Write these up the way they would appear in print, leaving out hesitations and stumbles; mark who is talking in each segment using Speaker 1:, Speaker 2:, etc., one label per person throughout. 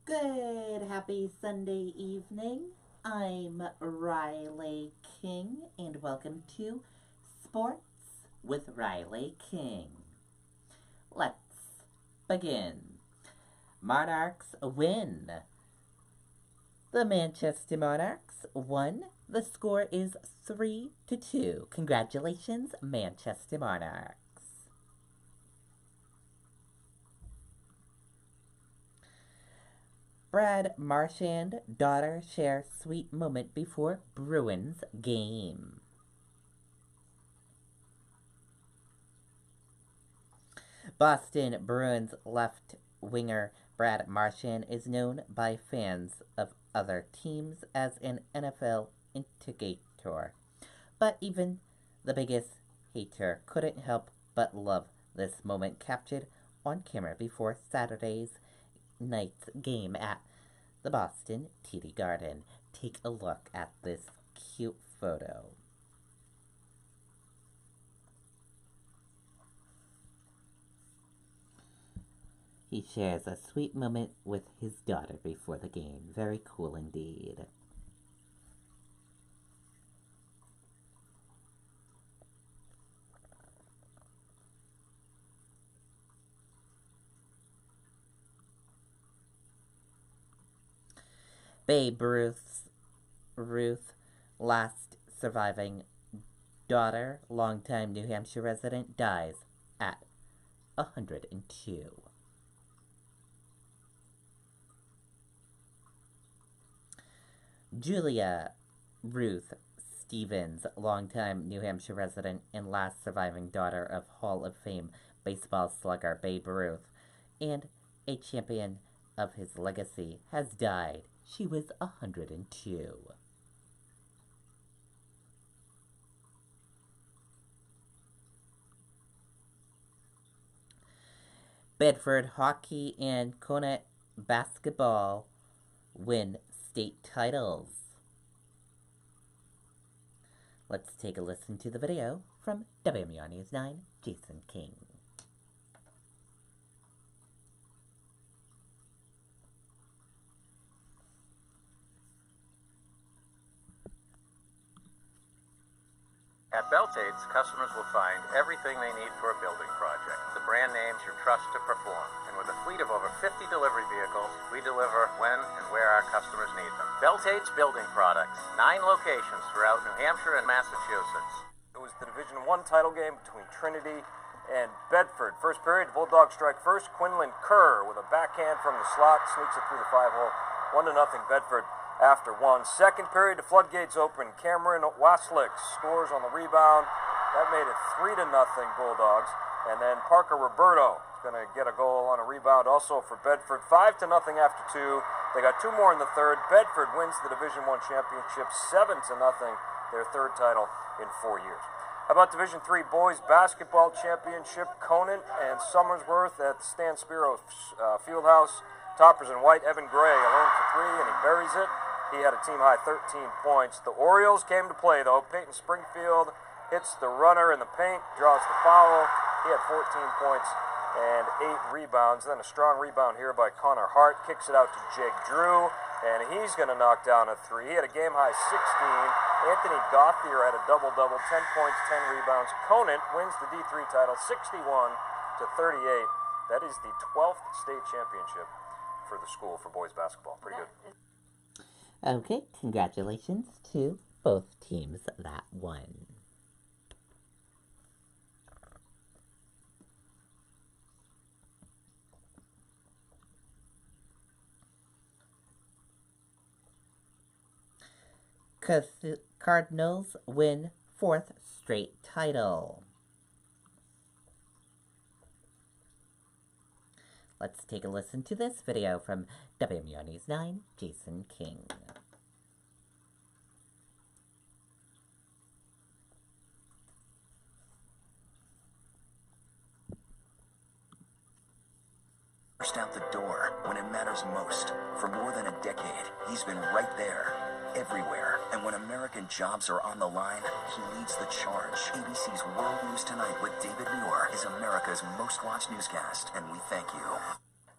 Speaker 1: Good, happy Sunday evening. I'm Riley King, and welcome to Sports with Riley King. Let's begin. Monarchs win. The Manchester Monarchs won. The score is 3-2. Congratulations, Manchester Monarchs. Brad Marchand daughter share sweet moment before Bruins game. Boston Bruins left winger Brad Marchand is known by fans of other teams as an NFL instigator. But even the biggest hater couldn't help but love this moment captured on camera before Saturday's night's game at the Boston TD Garden. Take a look at this cute photo. He shares a sweet moment with his daughter before the game. Very cool indeed. Babe Ruth, last surviving daughter, longtime New Hampshire resident, dies at 102. Julia Ruth Stevens, longtime New Hampshire resident and last surviving daughter of Hall of Fame baseball slugger Babe Ruth, and a champion of his legacy, has died. She was 102. Bedford hockey and Conant basketball win state titles. Let's take a listen to the video from WMUR News 9, Jason King.
Speaker 2: At Beltates, customers will find everything they need for a building project. The brand names you trust to perform. And with a fleet of over 50 delivery vehicles, we deliver when and where our customers need them. Beltates Building Products. 9 locations throughout New Hampshire and Massachusetts.
Speaker 3: It was the Division I title game between Trinity and Bedford. First period, Bulldogs strike first. Quinlan Kerr with a backhand from the slot sneaks it through the 5-hole. 1-0 Bedford. After one. Second period, the floodgates open. Cameron Waslick scores on the rebound. That made it 3-0 Bulldogs. And then Parker Roberto is going to get a goal on a rebound also for Bedford. 5-0 after two. They got 2 more in the third. Bedford wins the Division I championship 7-0, their third title in 4 years. How about Division III boys basketball championship? Conant and Somersworth at the Stan Spiro Fieldhouse. Toppers in white. Evan Gray alone for 3, and he buries it. He had a team-high 13 points. The Orioles came to play, though. Peyton Springfield hits the runner in the paint, draws the foul. He had 14 points and 8 rebounds. Then a strong rebound here by Connor Hart. Kicks it out to Jake Drew, and he's going to knock down a 3. He had a game-high 16. Anthony Gauthier had a double-double, 10 points, 10 rebounds. Conant wins the D3 title 61-38. That is the 12th state championship for the school for boys basketball. Pretty good.
Speaker 1: Okay, congratulations to both teams that won. Cardinals win 4th straight title. Let's take a listen to this video from WMUR News 9, Jason King.
Speaker 4: Pushed out the door when it matters most. For more than a decade, he's been right there, everywhere. And when American jobs are on the line, he leads the charge. ABC's World News Tonight with David Muir is America's most watched newscast, and we thank you.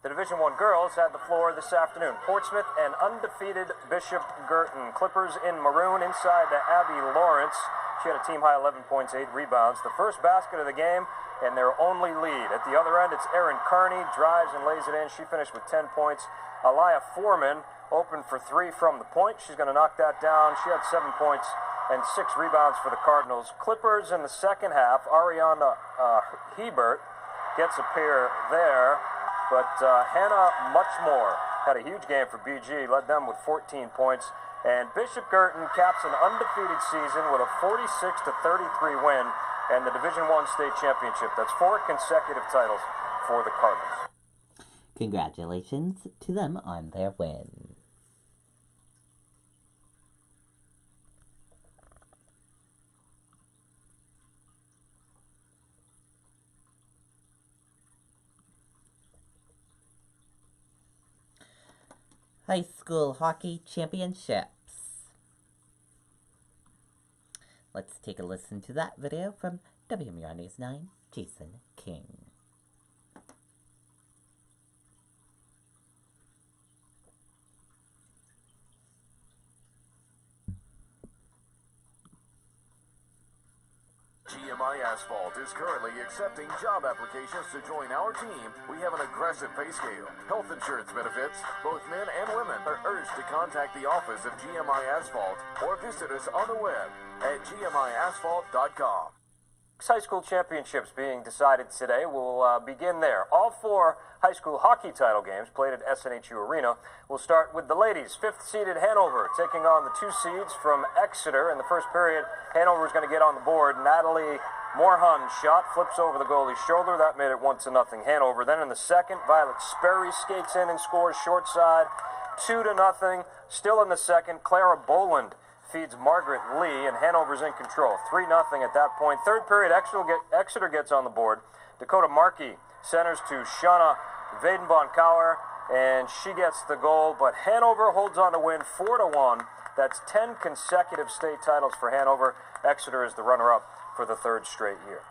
Speaker 3: The Division I girls had the floor this afternoon. Portsmouth and undefeated Bishop Girton. Clippers in maroon inside to Abby Lawrence. She had a team-high 11 points, 8 rebounds. The first basket of the game and their only lead. At the other end, it's Erin Carney. Drives and lays it in. She finished with 10 points. Aliyah Foreman opened for 3 from the point. She's going to knock that down. She had 7 points and 6 rebounds for the Cardinals. Clippers in the second half. Ariana Hebert gets a pair there. But Hannah Muchmore had a huge game for BG, led them with 14 points. And Bishop Girton caps an undefeated season with a 46-33 win and the Division I state championship. That's 4 consecutive titles for the Cardinals.
Speaker 1: Congratulations to them on their win. High School Hockey Championships. Let's take a listen to that video from WMUR News 9, Jason King.
Speaker 5: GMI Asphalt is currently accepting job applications to join our team. We have an aggressive pay scale. Health insurance benefits. Both men and women are urged to contact the office of GMI Asphalt or visit us on the web at gmiasphalt.com.
Speaker 3: High school championships being decided today. We'll begin there. All 4 high school hockey title games played at SNHU Arena. We'll start with the ladies. 5th-seeded Hanover taking on the 2 seeds from Exeter. In the first period, Hanover is going to get on the board. Natalie Morhan's shot flips over the goalie's shoulder. That made it 1-0 Hanover. Then in the second, Violet Sperry skates in and scores short side. 2-0. Still in the second, Clara Boland feeds Margaret Lee, and Hanover's in control. 3-0 at that point. Third period, Exeter gets on the board. Dakota Markey centers to Shauna Vadenbon-Kauer, and she gets the goal, but Hanover holds on to win 4-1. That's 10 consecutive state titles for Hanover. Exeter is the runner-up for the 3rd straight year.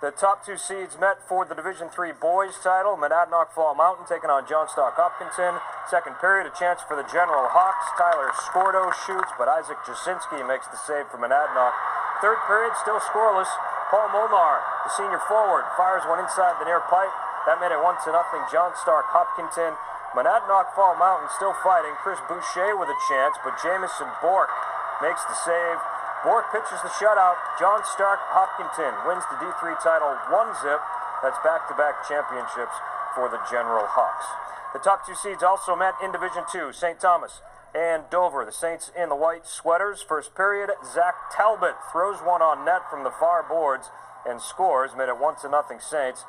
Speaker 3: The top 2 seeds met for the Division III boys title. Monadnock Fall Mountain taking on John Stock Hopkinton. Second period, a chance for the General Hawks. Tyler Scordo shoots, but Isaac Jasinski makes the save for Monadnock. Third period, still scoreless. Paul Molnar, the senior forward, fires one inside the near pipe. That made it 1-0 John Stark Hopkinton. Monadnock Fall Mountain still fighting. Chris Boucher with a chance, but Jamison Bork makes the save. Bork pitches the shutout. John Stark Hopkinton wins the D3 title 1-0. That's back-to-back championships for the General Hawks. The top 2 seeds also met in Division II. St. Thomas and Dover. The Saints in the white sweaters. First period, Zach Talbot throws one on net from the far boards and scores. Made it 1-0 Saints.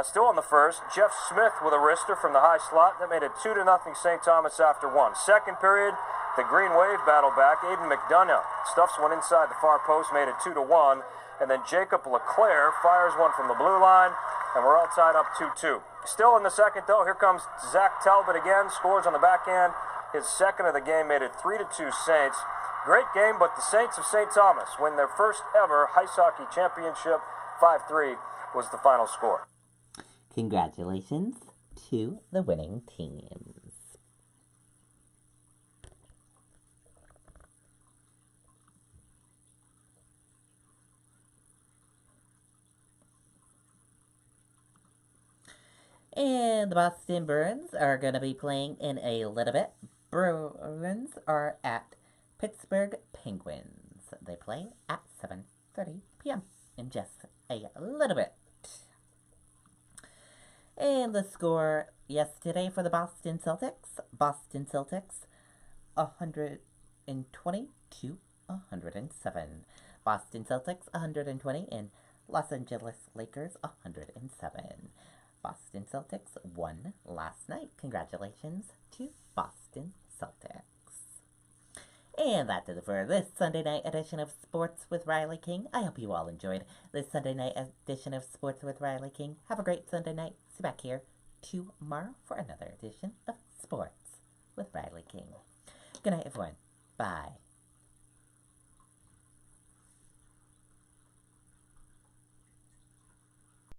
Speaker 3: Still on the first, Jeff Smith with a wrister from the high slot. That made it 2-0 St. Thomas after 1. Second period, the Green Wave battle back. Aiden McDonough stuffs one inside the far post, made it 2-1. And then Jacob Leclerc fires one from the blue line, and we're all tied up 2-2. Still in the second, though, here comes Zach Talbot again, scores on the backhand. His second of the game made it 3-2 Saints. Great game, but the Saints of St. Thomas win their first ever ice hockey championship. 5-3 was the final score.
Speaker 1: Congratulations to the winning teams. And the Boston Bruins are going to be playing in a little bit. Bruins are at Pittsburgh Penguins. They play at 7:30 p.m. in just a little bit. And the score yesterday for the Boston Celtics. Boston Celtics 120 to 107. Boston Celtics 120 and Los Angeles Lakers 107. Boston Celtics won last night. Congratulations to Boston Celtics. And that does it for this Sunday night edition of Sports with Riley King. I hope you all enjoyed this Sunday night edition of Sports with Riley King. Have a great Sunday night. See you back here tomorrow for another edition of Sports with Riley King. Good night, everyone. Bye.